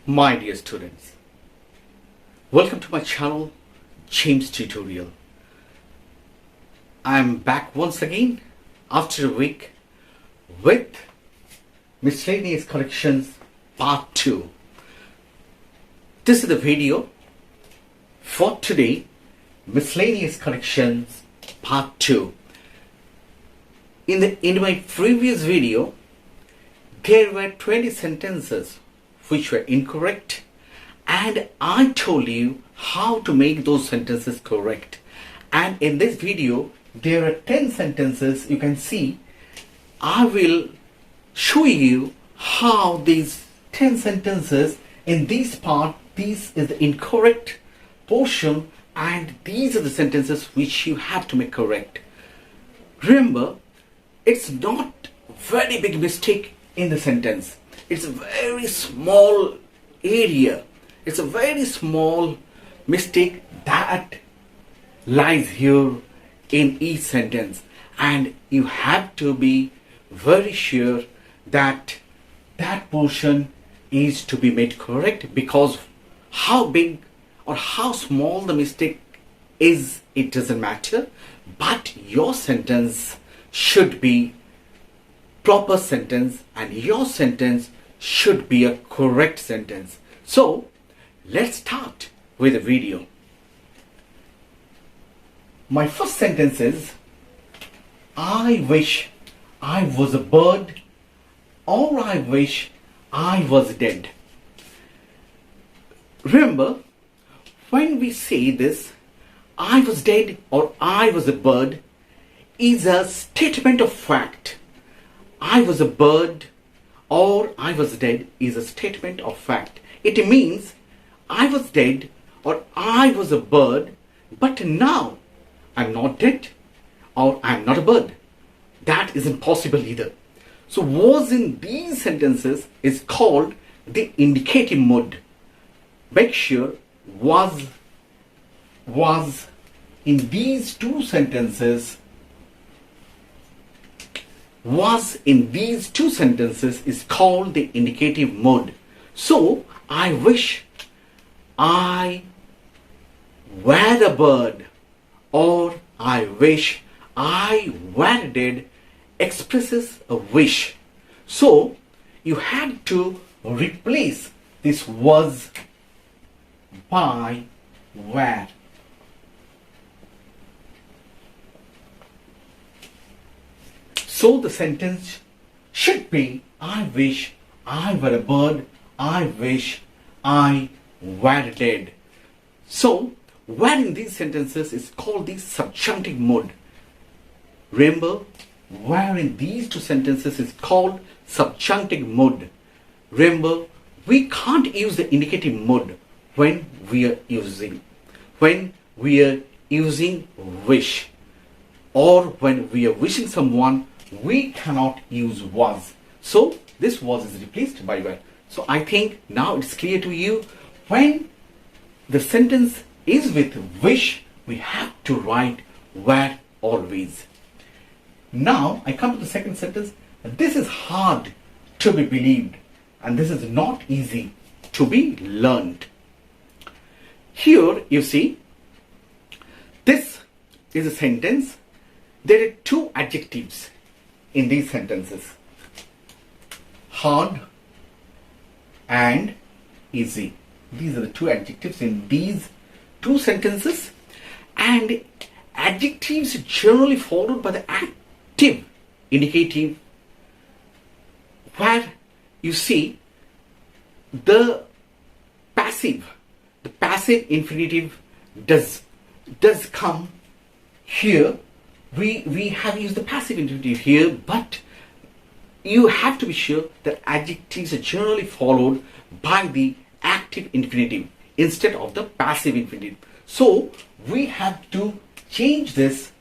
My dear students, welcome to my channel James Tutorial. I am back once again after a week with Miscellaneous Corrections Part 2. This is the video for today, Miscellaneous Corrections Part 2. In my previous video, there were 20 sentences which were incorrect, and I told you how to make those sentences correct. And in this video there are 10 sentences. You can see I will show you how these 10 sentences in this part, this is the incorrect portion and these are the sentences which you have to make correct. Remember, it's not very big mistake in the sentence. It's a very small area. It's a very small mistake that lies here in each sentence, and you have to be very sure that that portion is to be made correct, because how big or how small the mistake is, it doesn't matter, but your sentence should be proper sentence and your sentence should be a correct sentence. So let's start with the video. My first sentence is, I wish I was a bird, or I wish I was dead. Remember, when we say this, I was dead or I was a bird is a statement of fact. I was a bird or I was dead is a statement of fact. It means I was dead or I was a bird, but now I'm not dead or I'm not a bird. That isn't possible either. So was in these sentences is called the indicative mood. Make sure was in these two sentences, was in these two sentences is called the indicative mood. So I wish I were a bird or I wish I were dead expresses a wish. So you have to replace this was by were. So the sentence should be, I wish I were a bird, I wish I were dead. So were in these sentences is called the subjunctive mood. Remember, were in these two sentences is called subjunctive mood. Remember, we can't use the indicative mood when we are using wish, or when we are wishing someone, we cannot use was. So this was is replaced by were. So I think now it's clear to you, when the sentence is with wish, we have to write were always. Now I come to the second sentence. This is hard to be believed and this is not easy to be learned. Here you see, this is a sentence. There are two adjectives in these sentences, hard and easy. These are the two adjectives in these two sentences, and adjectives are generally followed by the active indicative, where you see the passive infinitive does come here. We have used the passive infinitive here, but you have to be sure that adjectives are generally followed by the active infinitive instead of the passive infinitive. So we have to change this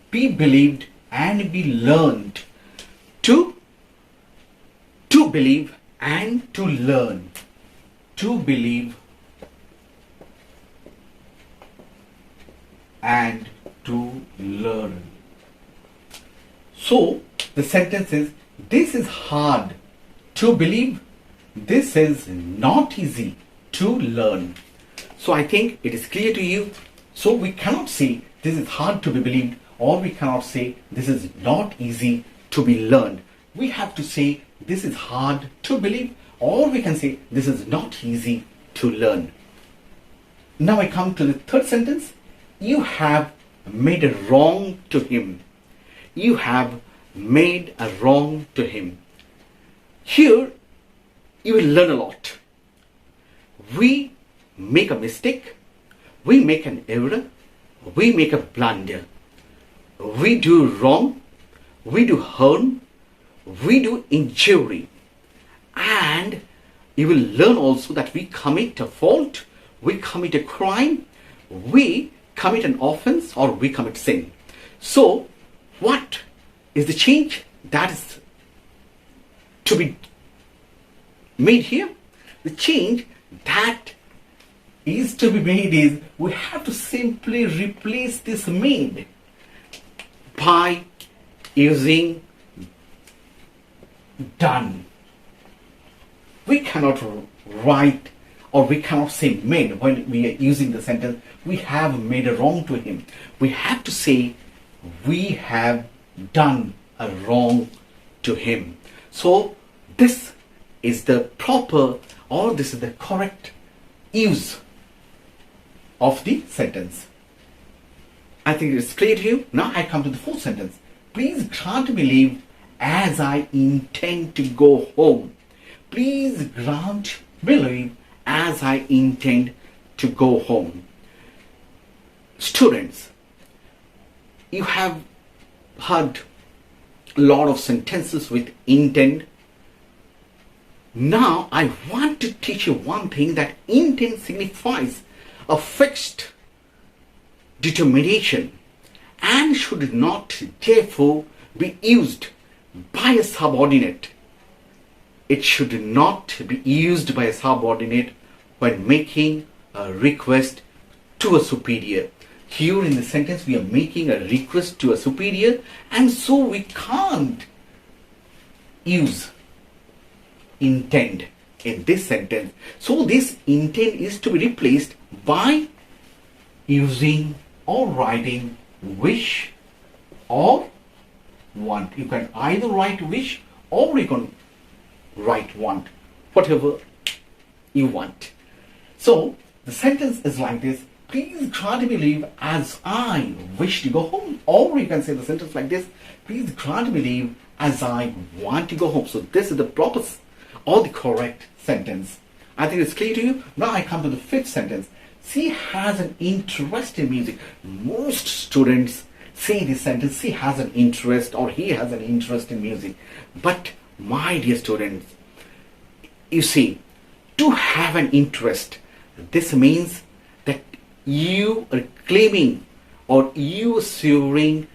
be believed and be learned to believe and to learn. To believe and to learn. So the sentence is, this is hard to believe, this is not easy to learn. So I think it is clear to you. So we cannot say this is hard to be believed, or we cannot say this is not easy to be learned. We have to say this is hard to believe, or we can say this is not easy to learn. Now I come to the third sentence. You have made a wrong to him. You have made a wrong to him. Here you will learn a lot. We make a mistake, we make an error, we make a blunder, we do wrong, we do harm, we do injury, and you will learn also that we commit a fault, we commit a crime, we commit an offense, or we commit sin. So what is the change that is to be made here? The change that is to be made is we have to simply replace this made by using done. We cannot write, or we cannot say made when we are using the sentence we have made a wrong to him. We have to say we have done a wrong to him. So this is the proper, or this is the correct use of the sentence. I think it is clear to you. Now I come to the fourth sentence. Please grant me leave as I intend to go home. Please grant me leave as I intend to go home. Students, you have heard a lot of sentences with intend. Now I want to teach you one thing, that intent signifies a fixed determination and should not therefore be used by a subordinate. It should not be used by a subordinate when making a request to a superior. Here in the sentence we are making a request to a superior, and so we can't use intend in this sentence. So this intent is to be replaced by using or writing wish or want. You can either write wish or you can write want, whatever you want. So the sentence is like this. Please grant me leave as I wish to go home. Or you can say the sentence like this. Please grant me leave as I want to go home. So this is the proper or the correct sentence. I think it's clear to you. Now I come to the fifth sentence. She has an interest in music. Most students say this sentence, she has an interest or he has an interest in music. But my dear students, you see, to have an interest, this means that you are claiming or you are sharing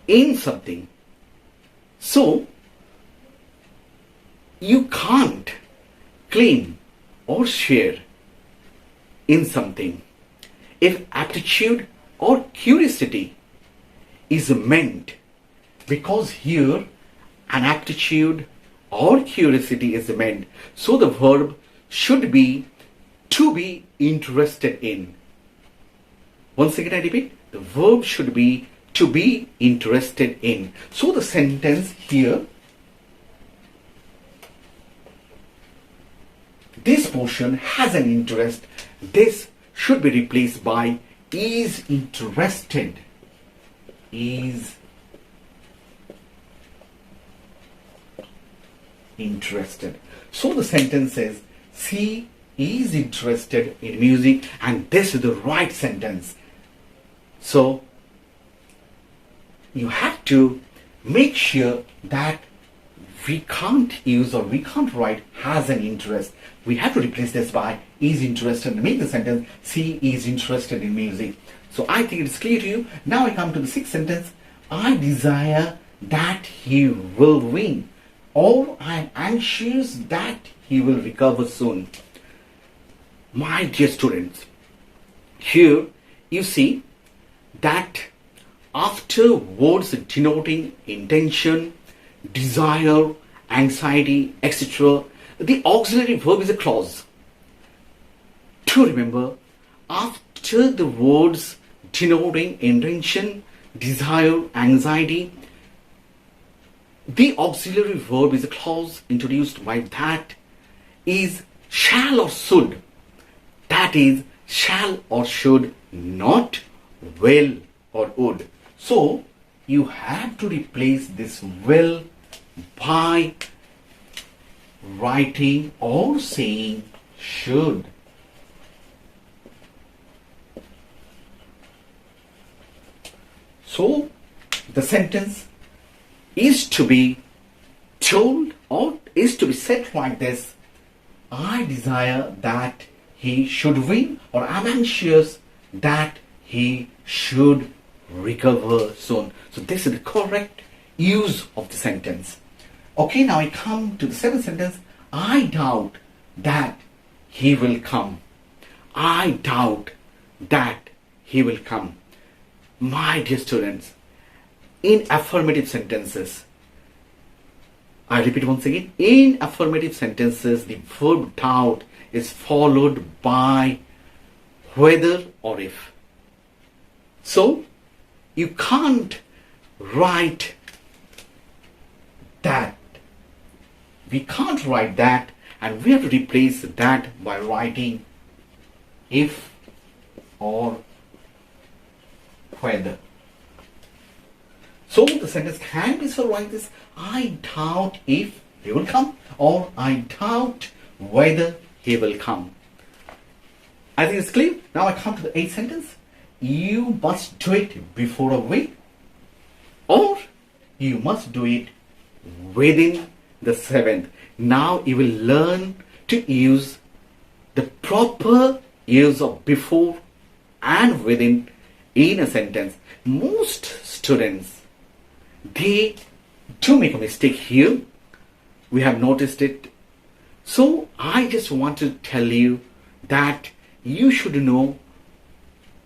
in something. So you can't claim or share in something if aptitude or curiosity is meant, because here an aptitude or curiosity is meant. So the verb should be to be interested in. Once again I repeat, the verb should be to be interested in. So the sentence here, this portion has an interest. This should be replaced by is interested. Is interested. So the sentence says she is interested in music, and this is the right sentence. So you have to make sure that we can't use or we can't write has an interest. We have to replace this by is interested and make the sentence she is interested in music. So I think it's clear to you. Now I come to the sixth sentence. I desire that he will win, or I am anxious that he will recover soon. My dear students, here you see that after words denoting intention, desire, anxiety, etc., The auxiliary verb is a clause. To remember, after the words denoting intention, desire, anxiety, the auxiliary verb is a clause introduced by that is shall or should. That is shall or should, not will or would. So you have to replace this will by writing or saying should. So the sentence is to be told or is to be said like this: I desire that he should win, or I'm anxious that he should recover soon. So this is the correct use of the sentence. Okay, now I come to the seventh sentence. I doubt that he will come. I doubt that he will come. My dear students, in affirmative sentences, I repeat once again, in affirmative sentences, the verb doubt is followed by whether or if. So, you can't write that. We can't write that, and we have to replace that by writing if or whether. So the sentence can be so like this: I doubt if he will come, or I doubt whether he will come. I think it's clear. Now I come to the eighth sentence. You must do it before a week, or you must do it within the seventh. Now you will learn to use the proper use of before and within in a sentence. Most students, they do make a mistake here. We have noticed it. So I just want to tell you that you should know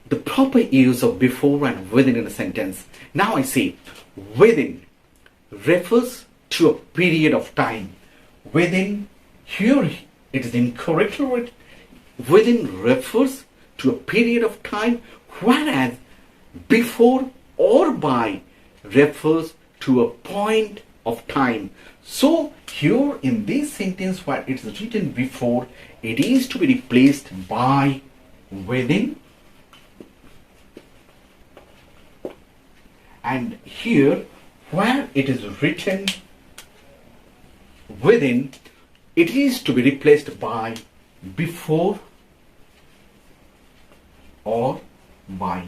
the proper use of before and within in a sentence. Now I say within refers to a period of time. Within, here it is incorrect word. Within refers to a period of time, whereas before or by refers to a point of time. So here in this sentence where it is written before, it is to be replaced by within, and here where it is written within, it is to be replaced by before or by.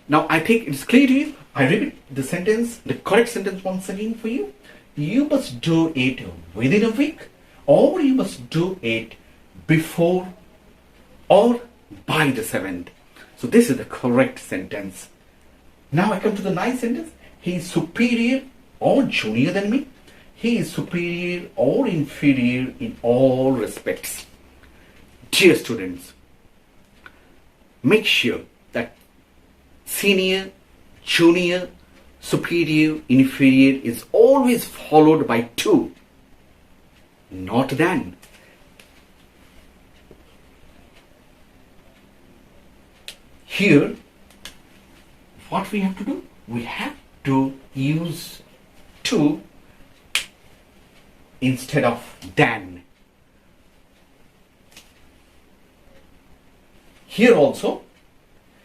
Now I think it's clear to you. I repeat the sentence, the correct sentence once again for you. You must do it within a week, or you must do it before or by the seventh. So this is the correct sentence. Now I come to the ninth sentence. He is superior or junior than me. He is superior or inferior in all respects. Dear students, make sure that senior, junior, superior, inferior is always followed by to, not than. Here, what we have to do? We have to use to instead of than. Here also,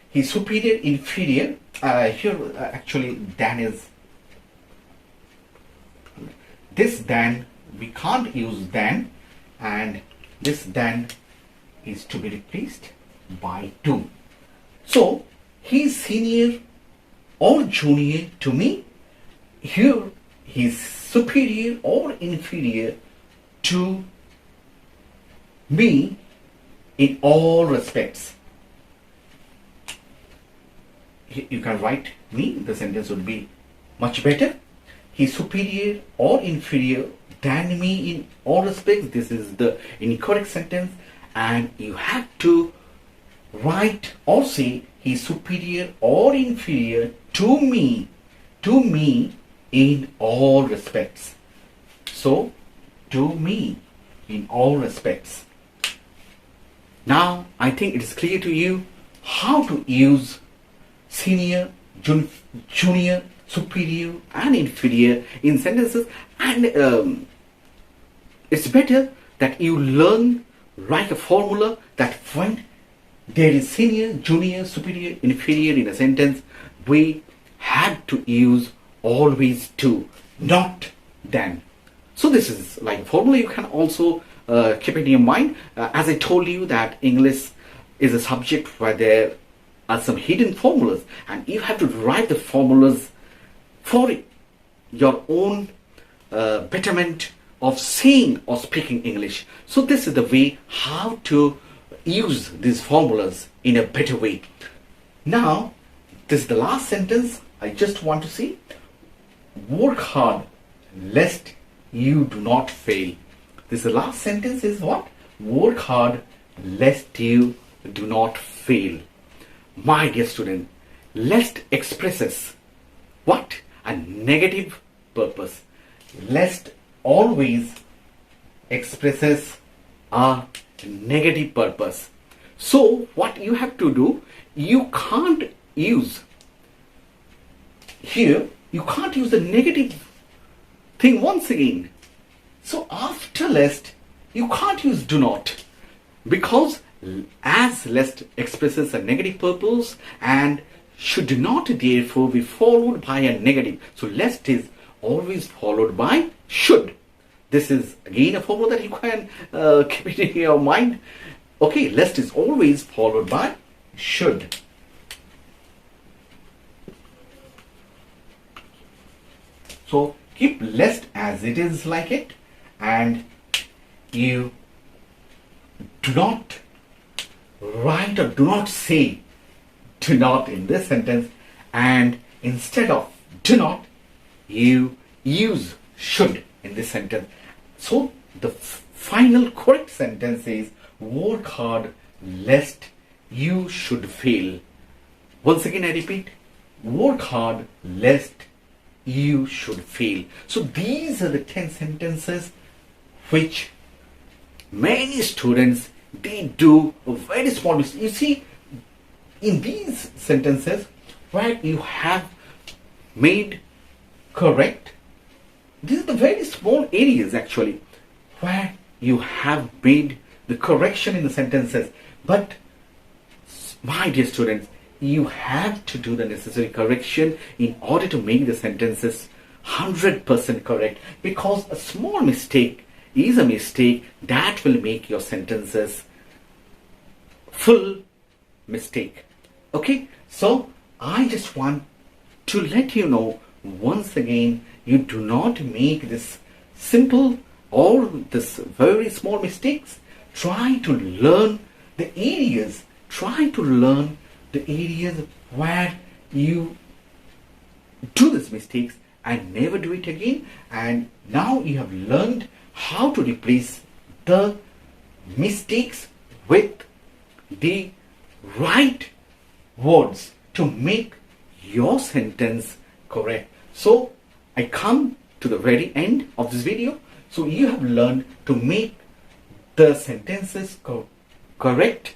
he's superior, inferior. Here actually than is, this than, we can't use than, and this than is to be replaced by to. So, he's senior or junior to me. Here, he's superior or inferior to me in all respects. You can write me, the sentence would be much better. He's superior or inferior than me in all respects. This is the incorrect sentence, and you have to write or say he's superior or inferior to me in all respects. so to me in all respects. Now I think it is clear to you how to use senior, junior, superior and inferior in sentences, and it's better that you learn like a formula that when there is senior, junior, superior, inferior in a sentence, we have to use always to, not then. So this is like a formula. You can also keep it in your mind. As I told you that English is a subject where there are some hidden formulas, and you have to write the formulas for your own betterment of saying or speaking English. So this is the way how to use these formulas in a better way. Now, this is the last sentence I just want to see. Work hard lest you do not fail. This is the last sentence is what? Work hard lest you do not fail. My dear student, lest expresses what? A negative purpose. Lest always expresses a negative purpose. So what you have to do, you can't use here, you can't use the negative thing once again. So after lest, you can't use do not, because as lest expresses a negative purpose and should not therefore be followed by a negative. So lest is always followed by should. This is again a formula that you can keep it in your mind. Okay, lest is always followed by should. So keep lest as it is like it, and you do not write or do not say do not in this sentence, and instead of do not, you use should in this sentence. So the final correct sentence is work hard lest you should fail. Once again I repeat, work hard lest you should fail. So these are the 10 sentences which many students, they do a very small mistake. You see, in these sentences where you have made correct, these are the very small areas actually where you have made the correction in the sentences. But my dear students, you have to do the necessary correction in order to make the sentences 100% correct, because a small mistake is a mistake that will make your sentences full mistake. Okay, so I just want to let you know once again, you do not make this simple or this very small mistakes. Try to learn the areas, where you do these mistakes and never do it again. And now you have learned how to replace the mistakes with the right words to make your sentence correct. So I come to the very end of this video. So you have learned to make the sentences correct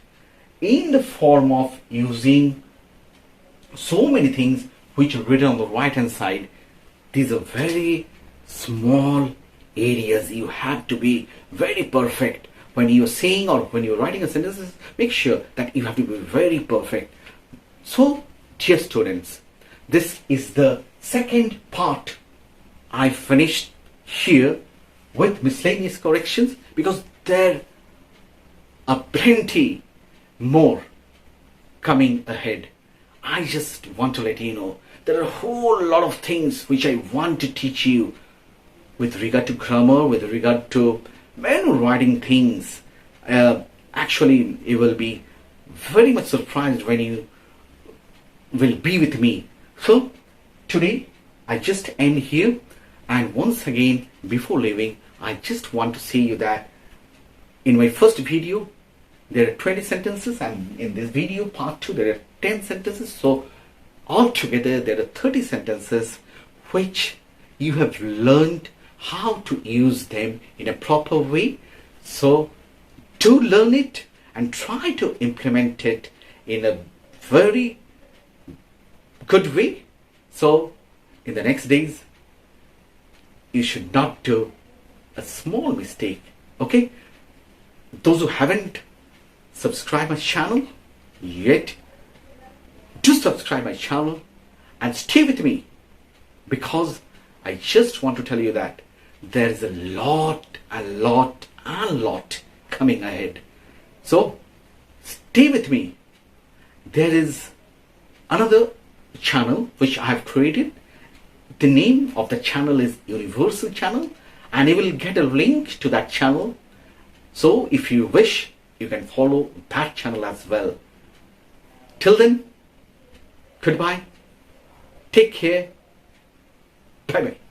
in the form of using so many things which are written on the right hand side. These are very small areas. You have to be very perfect when you are saying or when you are writing a sentence. Make sure that you have to be very perfect. So dear students, this is the second part. I finished here with miscellaneous corrections, because there are plenty more coming ahead. I just want to let you know there are a whole lot of things which I want to teach you with regard to grammar, with regard to many writing things. Actually, you will be very much surprised when you will be with me. So today I just end here, and once again before leaving, I just want to say you that in my first video there are 20 sentences, and in this video part 2 there are 10 sentences. So altogether there are 30 sentences which you have learned how to use them in a proper way. So do learn it and try to implement it in a very good way. So in the next days, you should not do a small mistake. Okay? Those who haven't subscribed my channel yet, do subscribe my channel and stay with me, because I just want to tell you that there is a lot coming ahead. So stay with me. There is another channel which I have created. The name of the channel is Universal Channel, and you will get a link to that channel. So if you wish, you can follow that channel as well. Till then, goodbye. Take care. Bye bye.